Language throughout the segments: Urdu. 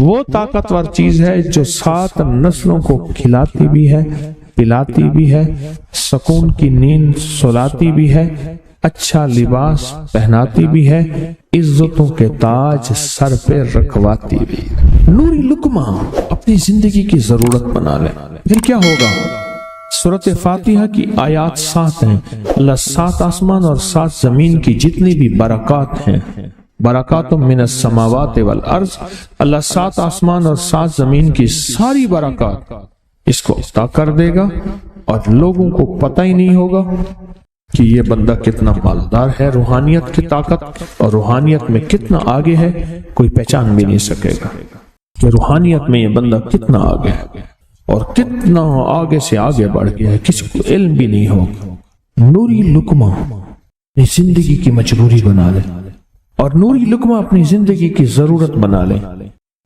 وہ طاقتور چیز ہے جو 7 نسلوں کو کھلاتی بھی ہے، پلاتی بھی ہے، سکون کی نیند سلاتی بھی ہے، اچھا لباس پہناتی بھی ہے، عزتوں کے تاج سر پہ رکھواتی بھی ہے۔ نوری لقمہ اپنی زندگی کی ضرورت بنا لیں، پھر کیا ہوگا؟ سورۃ فاتحہ کی آیات 7 ہیں۔ اللہ 7 آسمان اور 7 زمین کی جتنی بھی برکات ہیں، برکات من السماوات والارض، اللہ 7 آسمان اور 7 زمین کی ساری برکات اس کو عطا کر دے گا، اور لوگوں کو پتہ ہی نہیں ہوگا کہ یہ بندہ کتنا مالدار ہے۔ روحانیت کی طاقت اور روحانیت میں کتنا آگے ہے، کوئی پہچان بھی نہیں سکے گا کہ روحانیت میں یہ بندہ کتنا آگے ہے اور کتنا آگے سے آگے بڑھ گیا ہے، کسی کو علم بھی نہیں ہوگا۔ نوری لقمہ اپنی زندگی کی مجبوری بنا لے، اور نوری لقمہ اپنی زندگی کی ضرورت بنا لے،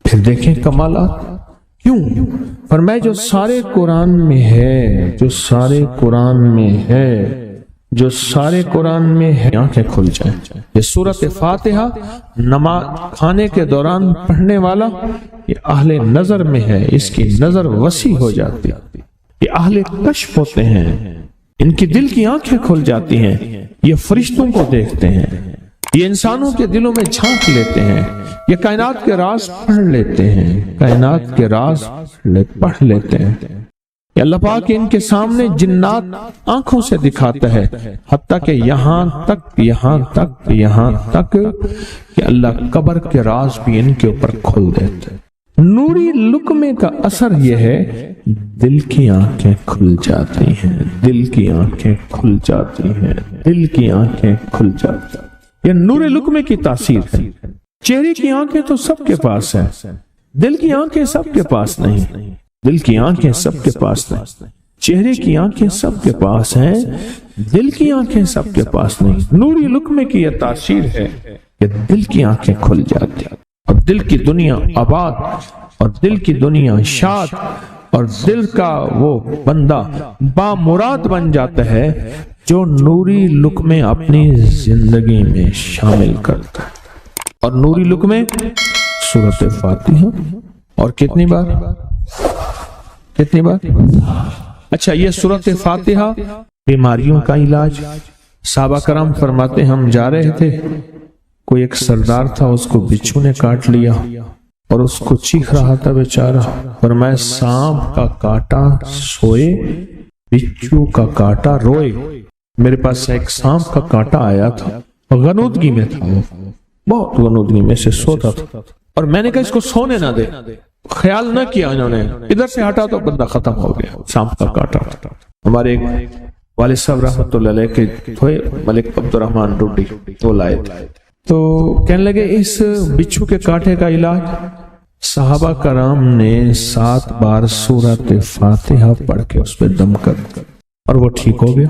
پھر دیکھیں کمالات۔ کیوں؟ فرمائے جو سارے قرآن میں ہے، جو سارے قرآن میں ہے، جو سارے قرآن میں ہے، آنکھیں کھل جائیں۔ یہ سورۃ فاتحہ نماز کھانے کے دوران پڑھنے والا یہ اہل نظر میں ہے، اس کی نظر وسیع ہو جاتی، یہ اہل کشف ہوتے ہیں، ان کی دل کی آنکھیں کھل جاتی ہیں، یہ فرشتوں کو دیکھتے ہیں، یہ انسانوں کے دلوں میں جھانک لیتے ہیں، یہ کائنات کے راز پڑھ لیتے ہیں، کائنات کے راز پڑھ لیتے ہیں۔ کہ اللہ پاک ان کے سامنے جنات آنکھوں سے دکھاتا ہے، حتیٰ کہ یہاں تک کہ اللہ قبر کے راز بھی ان کے اوپر کھول دیتے ہیں۔ نوری لقمے کا اثر یہ ہے، دل کی آنکھیں کھل جاتی ہیں، دل کی آنکھیں کھل جاتی ہیں، دل کی آنکھیں کھل جاتی ہیں۔ یہ نور لقمے کی تاثیر ہے۔ چہرے کی آنکھیں تو سب کے پاس ہیں، دل کی آنکھیں سب کے پاس نہیں، دل کی آنکھیں سب کے پاس نہیں، چہرے کی آنکھیں سب کے پاس ہیں، دل کی آنکھیں سب کے پاس نہیں۔ نوری لقمے کی یہ تاثیر ہے کہ دل کی آنکھیں کھل جاتی ہیں، اور دل کی دنیا آباد، اور دل کی دنیا شاد، اور دل کا وہ بندہ بامراد بن جاتا ہے جو نوری لقمے اپنی زندگی میں شامل کرتا ہے۔ اور نوری لقمے سورۃ فاتحہ، اور کتنی بار؟ اچھا، یہ سورۃ فاتحہ بیماریوں کا علاج۔ صحابہ کرام فرماتے ہم جا رہے تھے، کوئی ایک سردار تھا، اس کو بچھو نے کاٹ لیا اور اس کو چیخ رہا تھا بیچارہ، فرمایا سانپ کا کاٹا سوئے، بچھو کا کاٹا روئے۔ میرے پاس ایک سانپ کا کاٹا آیا تھا، غنودگی میں تھا، وہ بہت غنودگی میں سے سوتا تھا، اور میں نے کہا اس کو سونے نہ دے، خیال نہ کیا انہوں نے، ادھر سے ہٹا تو بندہ ختم ہو گیا، سانپ کا کاٹا۔ ہمارے ایک والد صاحب رحمۃ اللہ علیہ کے تھے ملک عبد الرحمن ڈوڈی، وہ لائے تھے، تو کہنے لگے اس بچھو کے کاٹے کا علاج، صحابہ کرام نے 7 بار سورۃ فاتحہ پڑھ کے اس پہ دم کر، اور وہ ٹھیک ہو گیا۔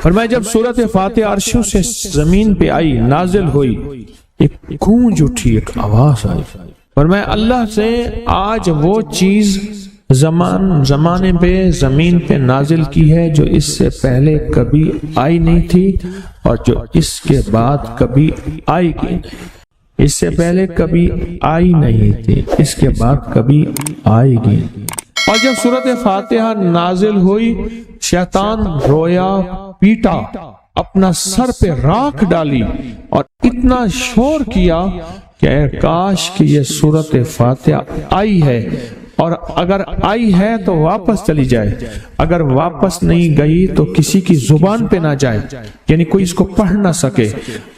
اور میں جب سورۃ فاتحہ عرشوں سے زمین پہ آئی، نازل ہوئی، ایک گونج اٹھی، ایک آواز آئی، اور میں اللہ سے آج وہ چیز زمانے پہ زمین پہ نازل کی ہے جو اس سے پہلے کبھی آئی نہیں تھی، اور جو اس کے بعد کبھی آئے گی نہیں۔ اس سے پہلے کبھی آئی نہیں تھی، اس کے بعد کبھی آئے گی۔ اور جب سورۃ فاتحہ نازل ہوئی، شیطان رویا، پیٹا، اپنا سر پہ راکھ ڈالی، اور اتنا شور کیا کہ کاش کہ یہ سورۃ فاتحہ آئی ہے، اور اگر آئی ہے تو واپس چلی جائے، اگر واپس نہیں گئی تو کسی کی زبان پہ نہ جائے، یعنی کوئی اس کو پڑھ نہ سکے،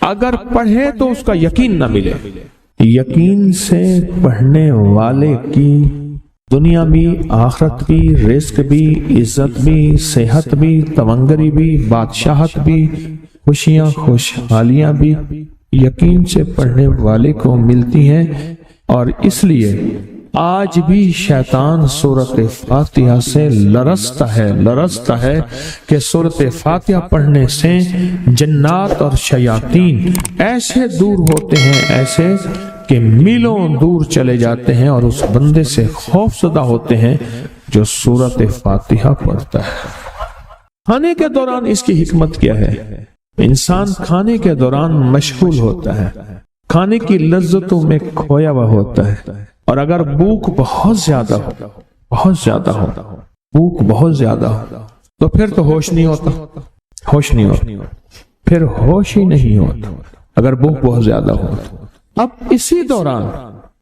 اگر پڑھے تو اس کا یقین نہ ملے۔ یقین سے پڑھنے والے کی دنیا بھی، آخرت بھی، رزق بھی، عزت بھی، صحت بھی، تونگری بھی، بادشاہت بھی، خوشیاں خوشحالیاں بھی یقین سے پڑھنے والے کو ملتی ہیں۔ اور اس لیے آج بھی شیطان سورۃ فاتحہ سے لرزتا ہے کہ سورۃ فاتحہ پڑھنے سے جنات اور شیاطین ایسے دور ہوتے ہیں، ایسے کہ میلوں دور چلے جاتے ہیں، اور اس بندے سے خوف زدہ ہوتے ہیں جو سورۃ فاتحہ پڑھتا ہے۔ کھانے کے دوران اس کی حکمت کیا ہے؟ انسان کھانے کے دوران مشغول ہوتا ہے، کھانے کی لذتوں میں کھویا ہوا ہوتا ہے، اور اگر بھوک بہت زیادہ ہو بھوک بہت زیادہ ہو تو پھر تو ہوش نہیں ہوتا پھر ہوش ہی نہیں ہوتا اگر بھوک بہت زیادہ ہو۔ اب اسی دوران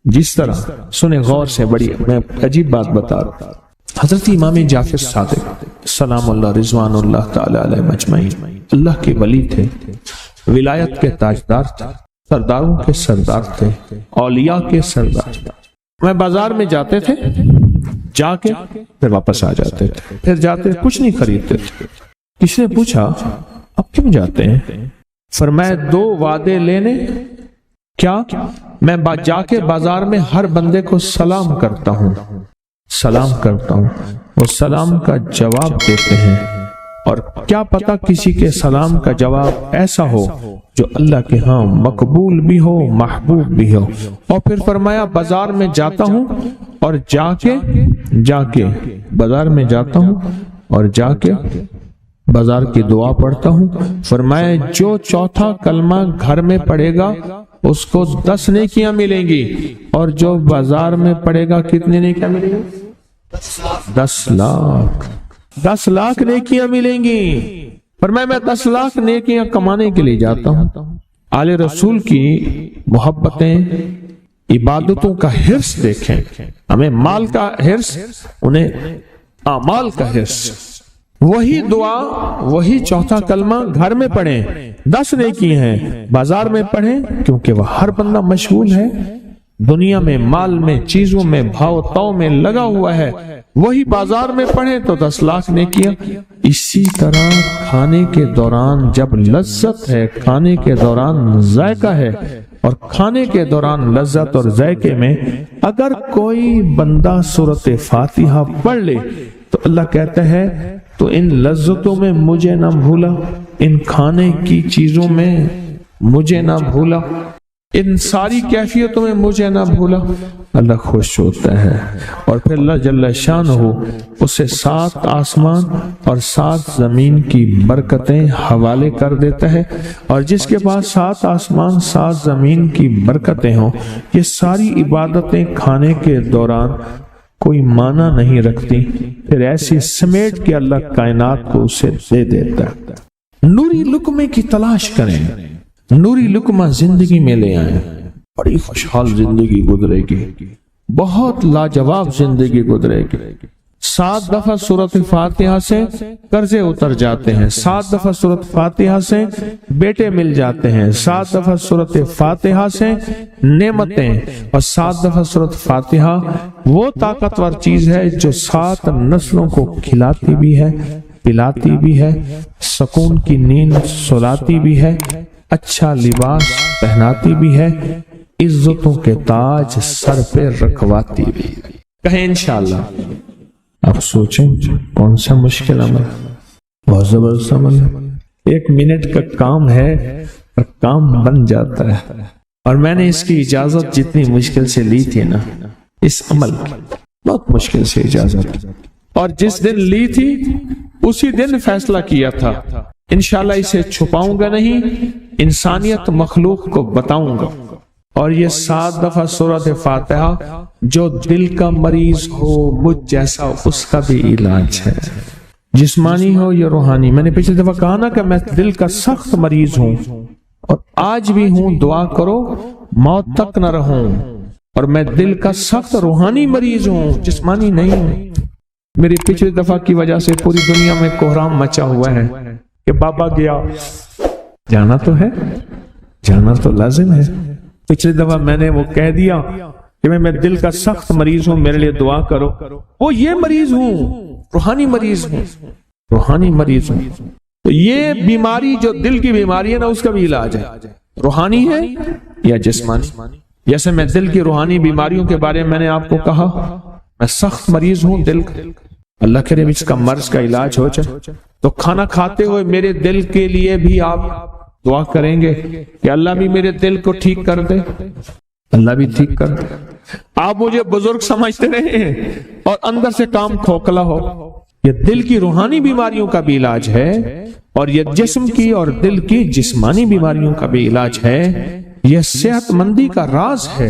جس طرح سنیں غور سے، بڑی میں عجیب بات بتا رہا ہوں، حضرت امام جعفر صادق سلام اللہ رضوان اللہ تعالی علیہ مجمعین اللہ کے ولی تھے، ولایت کے تاجدار تھے، سرداروں کے سردار تھے، اولیاء کے سردار تھے۔ میں بازار میں جاتے تھے، جا کے پھر واپس آ جاتے تھے، پھر جاتے کچھ نہیں خریدتے تھے۔ کسی نے پوچھا اب کیوں جاتے ہیں؟ فرمایا 2 وعدے لینے، کیا میں جا کے بازار میں ہر بندے کو سلام کرتا ہوں، وہ سلام کا جواب دیتے ہیں، اور کیا پتا کسی کے سلام کا جواب ایسا ہو جو اللہ کے ہاں مقبول بھی ہو، محبوب بھی ہو۔ اور پھر فرمایا بازار میں جاتا ہوں اور جا کے بازار میں جاتا ہوں اور جا کے بازار کی دعا پڑھتا ہوں۔ فرمایا جو چوتھا کلمہ گھر میں پڑھے گا اس کو 10 نیکیاں ملیں گی، اور جو بازار میں پڑھے گا کتنی نیکیاں ملیں گی؟ 10 لاکھ نیکیاں ملیں گی۔ فرمایا میں 10 لاکھ نیکیاں کمانے کے لیے جاتا ہوں۔ آل رسول کی محبتیں، عبادتوں کا حرص دیکھیں، ہمیں مال کا حرص، انہیں اعمال کا حرص۔ وہی دعا، وہی چوتھا کلمہ گھر میں پڑھیں، 10 نیکی ہیں، بازار میں پڑھیں کیونکہ وہ ہر بندہ مشغول ہے، دنیا میں، مال میں، چیزوں میں، بھاؤ تاؤ میں لگا ہوا ہے، وہی بازار میں پڑھیں تو 10 لاکھ نیکیاں۔ اسی طرح کھانے کے دوران جب لذت ہے، کھانے کے دوران ذائقہ ہے، اور کھانے کے دوران لذت اور ذائقے میں اگر کوئی بندہ سورۃ فاتحہ پڑھ لے تو اللہ کہتا ہے تو ان لذتوں میں مجھے نہ بھولا، ان کھانے کی چیزوں میں مجھے نہ بھولا، ان ساری کیفیتوں میں مجھے نہ بھولا۔ اللہ خوش ہوتا ہے، اور پھر اللہ جل شانہ اسے 7 آسمان اور 7 زمین کی برکتیں حوالے کر دیتا ہے، اور جس کے پاس 7 آسمان 7 زمین کی برکتیں ہوں، یہ ساری عبادتیں کھانے کے دوران کوئی معنی نہیں رکھتی، پھر ایسی سمیٹ کے اللہ کائنات کو اسے دے دیتا ہے۔ نوری لقمے کی تلاش کریں، نوری لقمہ زندگی میں لے آئیں، بڑی خوشحال زندگی گزرے گی، بہت لاجواب زندگی گزرے گی۔ 7 دفعہ سورۃ فاتحہ سے قرضے اتر جاتے ہیں، 7 دفعہ سورۃ فاتحہ سے بیٹے مل جاتے ہیں، 7 دفعہ سورۃ فاتحہ سے نعمتیں، اور 7 دفعہ سورۃ فاتحہ وہ طاقتور چیز ہے جو 7 نسلوں کو کھلاتی بھی ہے، پلاتی بھی ہے، سکون کی نیند سلاتی بھی ہے، اچھا لباس پہناتی بھی ہے، عزتوں کے تاج سر پہ رکھواتی بھی ہے۔ کہیں انشاءاللہ۔ آپ سوچیں کون سا مشکل عمل، بہت زبردست عمل ہے، 1 منٹ کا کام ہے اور کام بن جاتا ہے۔ اور میں نے اس کی اجازت جتنی مشکل سے لی تھی نا، اس عمل کی بہت مشکل سے اجازت، اور جس دن لی تھی اسی دن فیصلہ کیا تھا انشاءاللہ اسے چھپاؤں گا نہیں، انسانیت مخلوق کو بتاؤں گا۔ اور یہ 7 دفعہ سورۃ فاتحہ جو دل کا مریض ہو مجھ جیسا، اس کا بھی علاج ہے، جسمانی ہو یا روحانی۔ میں نے پچھلی دفعہ کہا نا کہ میں دل کا سخت مریض ہوں اور آج بھی ہوں، دعا کرو موت تک نہ رہوں، اور میں دل کا سخت روحانی مریض ہوں، جسمانی نہیں ہوں۔ میری پچھلی دفعہ کی وجہ سے پوری دنیا میں کوہرام مچا ہوا ہے کہ بابا گیا، جانا تو ہے، جانا تو لازم ہے۔ پچھلی دفعہ میں نے وہ کہہ دیا کہ میں دل کا سخت مریض ہوں، میرے لیے دعا کرو، وہ یہ مریض ہوں، روحانی مریض ہوں، روحانی مریض ہوں۔ تو یہ بیماری جو دل کی بیماری ہے نا، اس کا بھی علاج ہے، روحانی ہے یا جسمانی۔ جیسے میں دل کی روحانی بیماریوں کے بارے میں نے آپ کو کہا، میں سخت مریض ہوں دل کا، اللہ کرے اس کا مرض کا علاج ہو جائے۔ تو کھانا کھاتے ہوئے میرے دل کے لیے بھی آپ دعا کریں گے کہ اللہ بھی میرے دل کو ٹھیک کر دے، اللہ بھی ٹھیک کر دے۔ آپ مجھے بزرگ سمجھتے رہے اور اندر سے کام کھوکھلا ہو۔ یہ دل کی روحانی بیماریوں کا بھی علاج ہے، اور یہ جسم کی اور دل کی جسمانی بیماریوں کا بھی علاج ہے۔ یہ صحت مندی کا راز ہے۔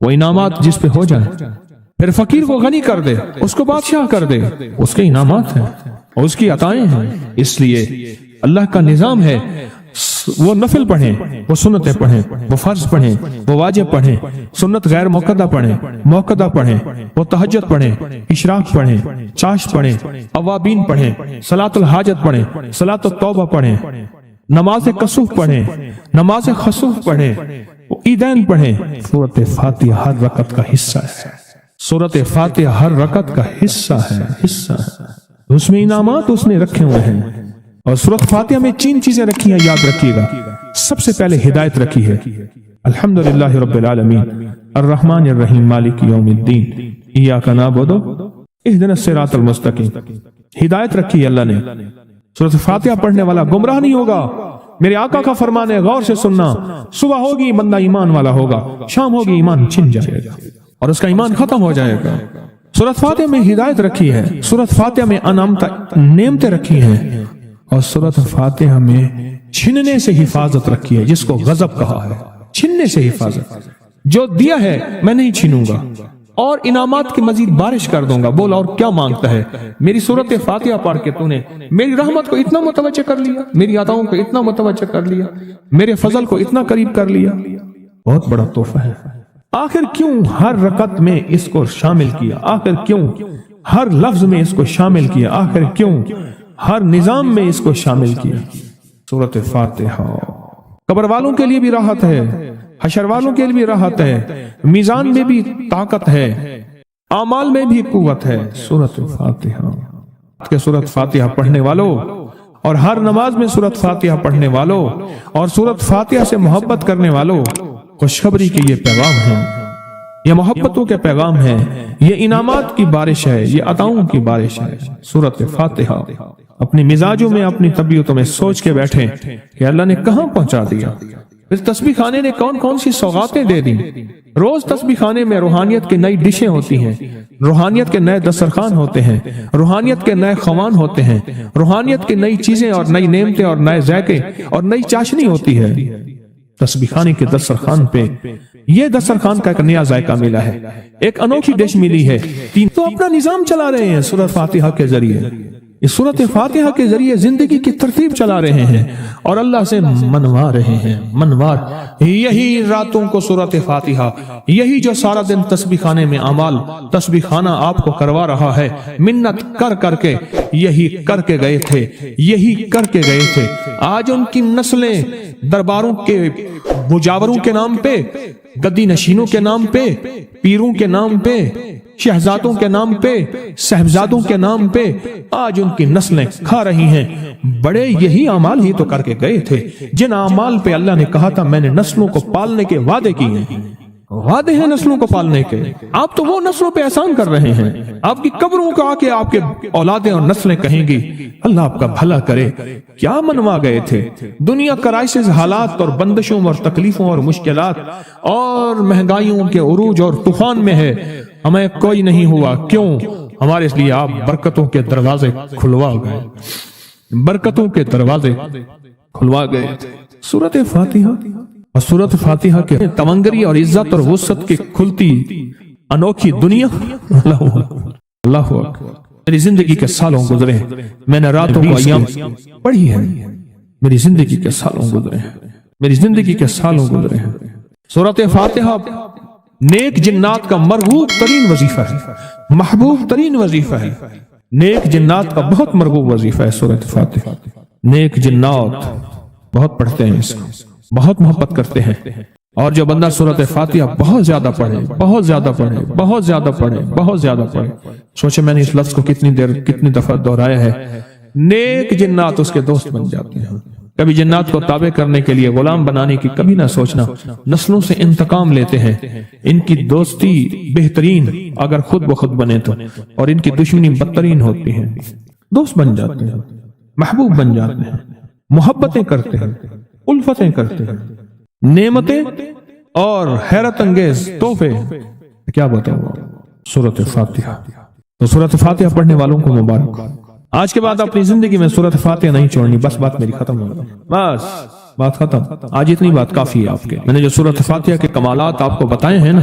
وہ انعامات جس پہ ہو جائے، پھر فقیر کو غنی کر دے، اس کو بادشاہ کر دے، اس کے انعامات ہیں اور اس کی عطائیں ہیں۔ اس لیے اللہ کا نظام ہے، وہ نفل پڑھیں، وہ سنتیں پڑھیں، وہ فرض پڑھیں، وہ واجب پڑھیں، سنت غیر موقدہ پڑھیں، موقدہ پڑھیں، وہ تہجد پڑھیں، اشراق پڑھیں، چاشت پڑھیں، اوابین پڑھیں، صلاۃ الحاجت پڑھیں، صلاۃ التوبہ پڑھیں، نماز کسوف پڑھیں، نماز خسوف پڑھیں، عیدین پڑھیں۔ سورۃ فاتحہ ہر رکعت کا حصہ ہے، سورۃ فاتحہ ہر رکعت کا حصہ ہے، اس میں انعامات اس نے رکھے ہوئے ہیں۔ اور سورۃ فاتحہ میں 3 چیزیں رکھی ہیں، یاد رکھیے گا۔ سب سے پہلے ہدایت رکھی ہے، الحمدللہ رب العالمین الرحمن الرحیم مالک یوم الدین ایاک نعبد اہدنا الصراط المستقیم، ہدایت رکھی ہے اللہ نے۔ سورۃ فاتحہ پڑھنے والا گمراہ نہیں ہوگا، میرے آقا کا فرمان ہے غور سے سننا، صبح ہوگی بندہ ایمان والا ہوگا، شام ہوگی ایمان چھن جائے گا اور اس کا ایمان ختم ہو جائے گا۔ سورۃ فاتحہ میں ہدایت رکھی ہے، سورۃ فاتحہ میں نعمتیں رکھی ہیں، اور سورۃ فاتحہ میں چھننے سے حفاظت رکھی ہے، جس کو غضب کہا ہے، چھننے سے حفاظت۔ جو دیا ہے میں نہیں چھینوں گا اور انعامات کی مزید بارش کر دوں گا۔ بول اور کیا مانگتا ہے؟ میری سورۃ فاتحہ پڑھ کے تو نے میری رحمت کو اتنا متوجہ کر لیا، میری عطاؤں کو اتنا متوجہ کر لیا، میرے فضل کو اتنا قریب کر لیا، بہت بڑا تحفہ ہے۔ آخر کیوں ہر رکعت میں اس کو شامل کیا؟ آخر کیوں ہر لفظ میں اس کو شامل کیا؟ آخر کیوں ہر نظام میں اس کو شامل کیا؟ سورۃ فاتحہ قبر والوں کے لیے بھی راحت ہے، حشر والوں کے لیے بھی راحت ہے، میزان میں بھی طاقت ہے، اعمال میں بھی قوت ہے۔ سورۃ فاتحہ کہ سورۃ فاتحہ پڑھنے والوں اور ہر نماز میں سورۃ فاتحہ پڑھنے والوں اور سورۃ فاتحہ سے محبت کرنے والوں، خوشخبری کے یہ پیغام ہیں، یہ محبتوں کے پیغام ہیں، یہ انعامات کی بارش ہے، یہ عطاؤں کی بارش ہے۔ سورۃ فاتحہ اپنی مزاجوں میں، اپنی طبیعتوں میں سوچ کے بیٹھیں کہ اللہ نے کہاں پہنچا دیا۔ اس تسبیح خانے نے کون کون سی سوغاتیں دے دی۔ روز تسبیح خانے میں روحانیت کی نئی ڈشیں ہوتی ہیں، روحانیت کے نئے دسترخوان ہوتے ہیں، روحانیت کے نئے خوان ہوتے ہیں، روحانیت کی نئی چیزیں اور نئی نعمتیں اور نئے ذائقے اور نئی چاشنی ہوتی ہے۔ تسبیح خانے کے دسترخوان پہ یہ دسترخوان کا ایک نیا ذائقہ ملا ہے، ایک انوکھی ڈش ملی ہے۔ تو اپنا نظام چلا رہے ہیں سورۃ فاتحہ کے ذریعے، اس سورۃ فاتحہ کے ذریعے زندگی کی ترتیب چلا رہے ہیں اور اللہ سے منوا رہے ہیں۔ منوار یہی راتوں کو سورۃ فاتحہ، یہی جو سارا دن تسبیح خانے میں اعمال تسبیح خانہ آپ کو کروا رہا ہے، منت کر کر کے یہی کر کے گئے تھے، یہی کر کے گئے تھے۔ آج ان کی نسلیں درباروں کے مجاوروں کے نام پہ، گدی نشینوں کے نام پہ، پیروں کے نام پہ، شہزادوں کے نام پہ، صاحبزادوں کے نام پہ آج ان کی نسلیں کھا رہی ہیں۔ بڑے یہی اعمال ہی تو کر کے گئے تھے جن اعمال پہ اللہ نے کہا تھا میں نے نسلوں کو پالنے کے وعدے کیے ہیں، وعدے ہیں نسلوں کو پالنے کے۔ آپ تو وہ نسلوں پہ احسان کر رہے ہیں، آپ کی قبروں کو آ کے آپ کے اولادیں اور نسلیں کہیں گی اللہ آپ کا بھلا کرے۔ کیا منوا گئے تھے؟ دنیا کرائسس، حالات اور بندشوں اور تکلیفوں اور مشکلات اور مہنگائیوں کے عروج اور طوفان میں ہے، ہمیں کوئی نہیں ہوا۔ کیوں؟ ہمارے اس لیے آپ برکتوں کے دروازے کھلوا گئے، برکتوں کے دروازے کھلوا گئے۔ سورۃ فاتحہ اور سورۃ فاتحہ کے تونگری اور عزت اور وسعت کی کھلتی انوکھی دنیا۔ اللہ اللہ میری زندگی کے سالوں گزرے ہیں، میں نے راتوں کو ایام پڑھی ہے، میری زندگی کے سالوں گزرے ہیں، میری زندگی کے سالوں گزرے ہیں۔ سورۃ فاتحہ نیک جنات کا مرغوب ترین وظیفہ ہے، محبوب ترین وظیفہ ہے۔ نیک جنات کا بہت مرغوب وظیفہ ہے سورۃ فاتحہ۔ نیک جنات بہت پڑھتے ہیں، اس کو بہت محبت کرتے ہیں، اور جو بندہ سورۃ فاتحہ بہت زیادہ پڑھے، بہت زیادہ پڑھے، بہت زیادہ پڑھے، بہت زیادہ پڑھے، سوچے میں نے اس لفظ کو کتنی دیر کتنی دفعہ دہرایا ہے، نیک جنات اس کے دوست بن جاتے ہیں۔ کبھی جنات کو تابع کرنے کے لیے غلام بنانے کی کبھی نہ سوچنا، نسلوں سے انتقام لیتے ہیں، ان کی دوستی بہترین اگر خود بخود بنے تو، اور ان کی دشمنی بدترین ہوتی ہے۔ دوست بن جاتے ہیں، محبوب بن جاتے ہیں، محبتیں کرتے ہیں، الفتیں کرتے ہیں، نعمتیں اور حیرت انگیز تحفے کیا بتاؤں۔ سورۃ فاتحہ، تو سورۃ فاتحہ پڑھنے والوں کو مبارک۔ آج کے بعد اپنی زندگی میں سورۃ فاتحہ نہیں چھوڑنی، بس بات میری ختم ہو گئی، بس بات ختم۔ آج اتنی بات کافی ہے آپ کے۔ میں نے جو سورۃ فاتحہ کے کمالات آپ کو بتائے ہیں نا،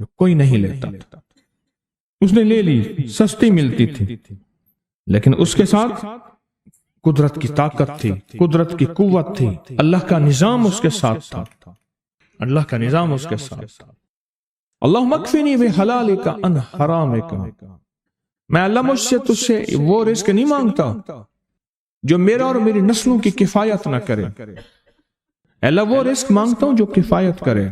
جو کوئی نہیں لیتا تھا. اس نے لے لی، سستی ملتی تھی، لیکن اس کے ساتھ قدرت کی طاقت تھی، قدرت کی قوت تھی، اللہ کا نظام اس کے ساتھ تھا، اللہ کا نظام اس کے ساتھ تھا. اللہم اکفنی بحلالک عن حرامک. میں اللہ مجھ سے تجھ سے وہ رزق نہیں مانگتا جو میرا اور میری نسلوں کی کفایت نہ کرے. اللہ وہ رزق مانگتا ہوں جو کفایت کرے،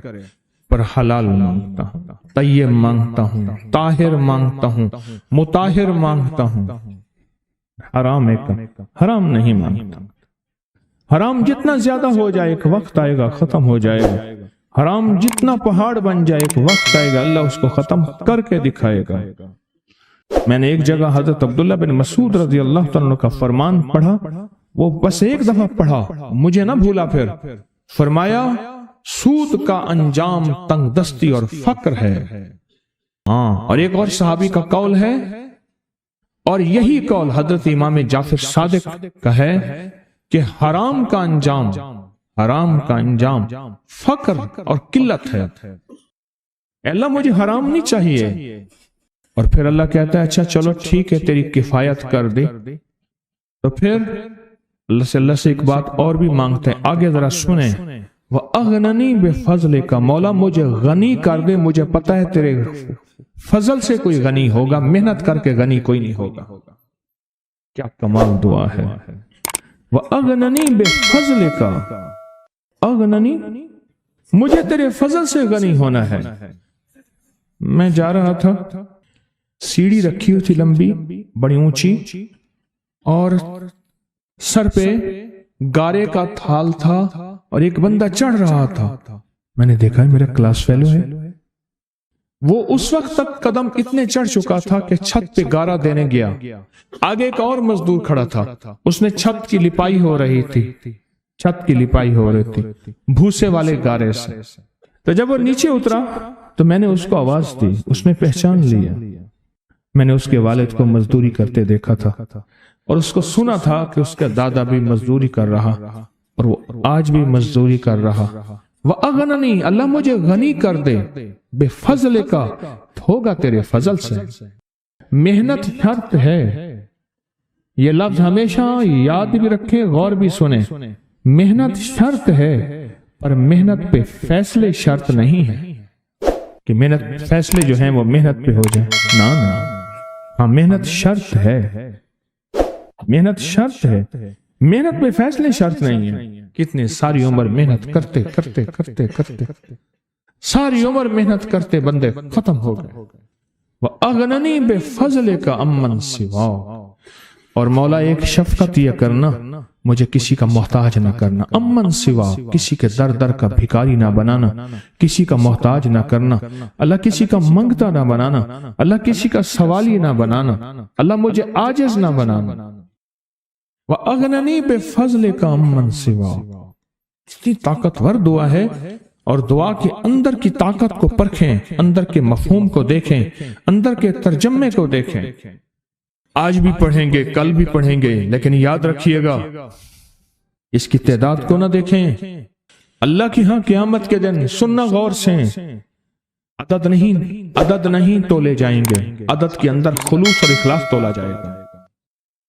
پر حلال مانگتا ہوں، طیب مانگتا ہوں، طاہر مانگتا ہوں، مطہر مانگتا ہوں. حرام نہیں مانگتا. حرام جتنا زیادہ ہو جائے ایک وقت آئے گا ختم ہو جائے گا. حرام جتنا پہاڑ بن جائے ایک وقت آئے گا اللہ اس کو ختم کر کے دکھائے گا. میں نے ایک جگہ حضرت عبداللہ بن مسعود رضی اللہ تعالیٰ کا فرمان پڑھا، وہ بس ایک دفعہ پڑھا، مجھے نہ بھولا. پھر فرمایا سود کا انجام تنگ دستی اور فقر ہے. اور ایک اور صحابی کا قول ہے، اور یہی قول حضرت امام جعفر صادق کا ہے کہ حرام کا انجام فقر اور قلت ہے. اللہ مجھے حرام نہیں چاہیے. اور پھر اللہ کہتا ہے اچھا چلو ٹھیک ہے تیری کفایت کر دے. تو پھر اللہ سے ایک بات اور بھی مانگتے ہیں، آگے ذرا سنیں. وَأَغْنَنِي بِفَضْلِكَ، مولا مجھے غنی کر دے، مجھے پتا ہے تیرے فضل سے کوئی غنی ہوگا، محنت کر کے غنی کوئی نہیں ہوگا. کیا کمال دعا ہے. وَأَغْنَنِي بِفَضْلِكَ، اغننی، مجھے تیرے فضل سے غنی ہونا ہے. میں جا رہا تھا، سیڑھی رکھی ہوئی تھی لمبی بڑی اونچی، اور سر پہ گارے کا تھال تھا اور ایک بندہ چڑھ رہا تھا. میں نے دیکھا میرا کلاس فیلو ہے. وہ اس وقت تک قدم اتنے چڑھ چکا تھا کہ چھت پہ گارا دینے گیا. آگے ایک اور مزدور کھڑا تھا، اس نے چھت کی لپائی ہو رہی تھی، چھت کی لپائی ہو رہی تھی بھوسے والے گارے سے. تو جب وہ نیچے اترا تو میں نے اس کو آواز دی، اس نے پہچان لیا. میں نے اس کے والد کو مزدوری کرتے دیکھا تھا اور اس کو سنا تھا کہ اس کا دادا بھی مزدوری کر رہا اور وہ آج بھی مزدوری کر رہا. وَأَغْنَنِي، اللہ مجھے غنی کر دے، بِفَضْلِكَ، ہوگا تیرے فضل سے. محنت شرط ہے، یہ لفظ ہمیشہ یاد بھی رکھیں، غور بھی سنیں. محنت شرط ہے پر محنت پہ فیصلے شرط نہیں ہے کہ محنت فیصلے جو ہیں وہ محنت پہ ہو جائیں. نہ، ہاں محنت شرط ہے، محنت شرط ہے، محنت پہ فیصلے شرط نہیں ہے. کتنے ساری عمر محنت کرتے کرتے کرتے کرتے ساری عمر محنت کرتے بندے ختم ہو گئے. وَأَغْنَنِي بِفَضْلِكَ عَمَّنْ سِوَاكَ، اور مولا ایک شفقت یہ کرنا، مجھے کسی کا محتاج نہ کرنا. امن سوا، کسی کے در در کا بھکاری نہ بنانا، کسی کا محتاج نہ کرنا. اللہ کسی کا منگتا نہ بنانا، اللہ کسی کا سوالی نہ بنانا، اللہ مجھے عاجز نہ بنانا. وَأَغْنَنِي بِفَضْلِكَ عَمَّنْ سِوَاكَ، اتنی طاقتور دعا ہے. اور دعا کے اندر کی طاقت کو پرکھیں، اندر کے مفہوم کو دیکھیں، اندر کے ترجمے کو دیکھیں. آج بھی پڑھیں گے، کل بھی پڑھیں گے، لیکن یاد رکھیے گا اس کی تعداد کو نہ دیکھیں. اللہ کی ہاں قیامت کے دن سننا غور سے، عدد نہیں تولے جائیں گے، عدد کے اندر خلوص اور اخلاص تولا جائے گا.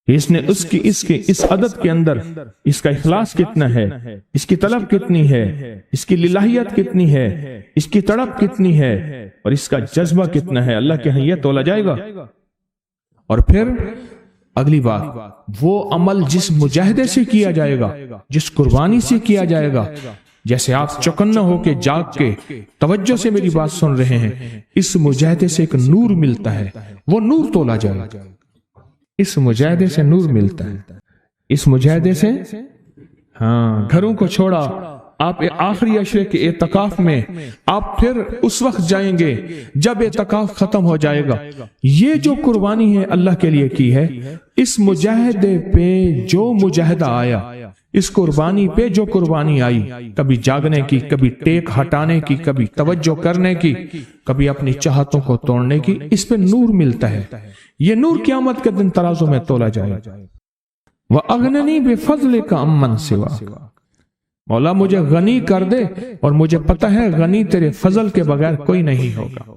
اس نے اس عدد کے اندر اس کا اخلاص کتنا ہے، اس کی طلب کتنی ہے، اس کی للہیت کتنی ہے، اس کی تڑپ کتنی ہے، اور اس کا جذبہ کتنا ہے، اللہ کے ہاں یہ تولا جائے گا. اور پھر اگلی بات، وہ عمل جس مجاہدے سے کیا جائے گا، جس قربانی سے کیا جائے گا، جیسے آپ چوکنا ہو کے جاگ کے توجہ سے میری بات سن رہے ہیں، اس مجاہدے سے ایک نور ملتا ہے، وہ نور تولا جائے گا. اس مجاہدے سے نور ملتا ہے، اس مجاہدے سے. ہاں، گھروں کو چھوڑا، آپ آخری عشرے کے اعتکاف میں آپ پھر اس وقت جائیں گے جب اعتکاف ختم ہو جائے گا. یہ جو قربانی ہے اللہ کے لیے کی ہے، اس مجاہدے پہ جو مجاہدہ آیا، اس قربانی پہ جو قربانی آئی، کبھی جاگنے کی، کبھی ٹیک ہٹانے کی، کبھی توجہ کرنے کی، کبھی اپنی چاہتوں کو توڑنے کی، اس پہ نور ملتا ہے. یہ نور قیامت کے دن ترازو میں تولا جائے. وَأَغْنَنِي بِفَضْلِكَ عَمَّنْ سِوَاكَ، مولا مجھے غنی کر دے، اور مجھے پتہ ہے غنی تیرے فضل کے بغیر کوئی نہیں ہوگا.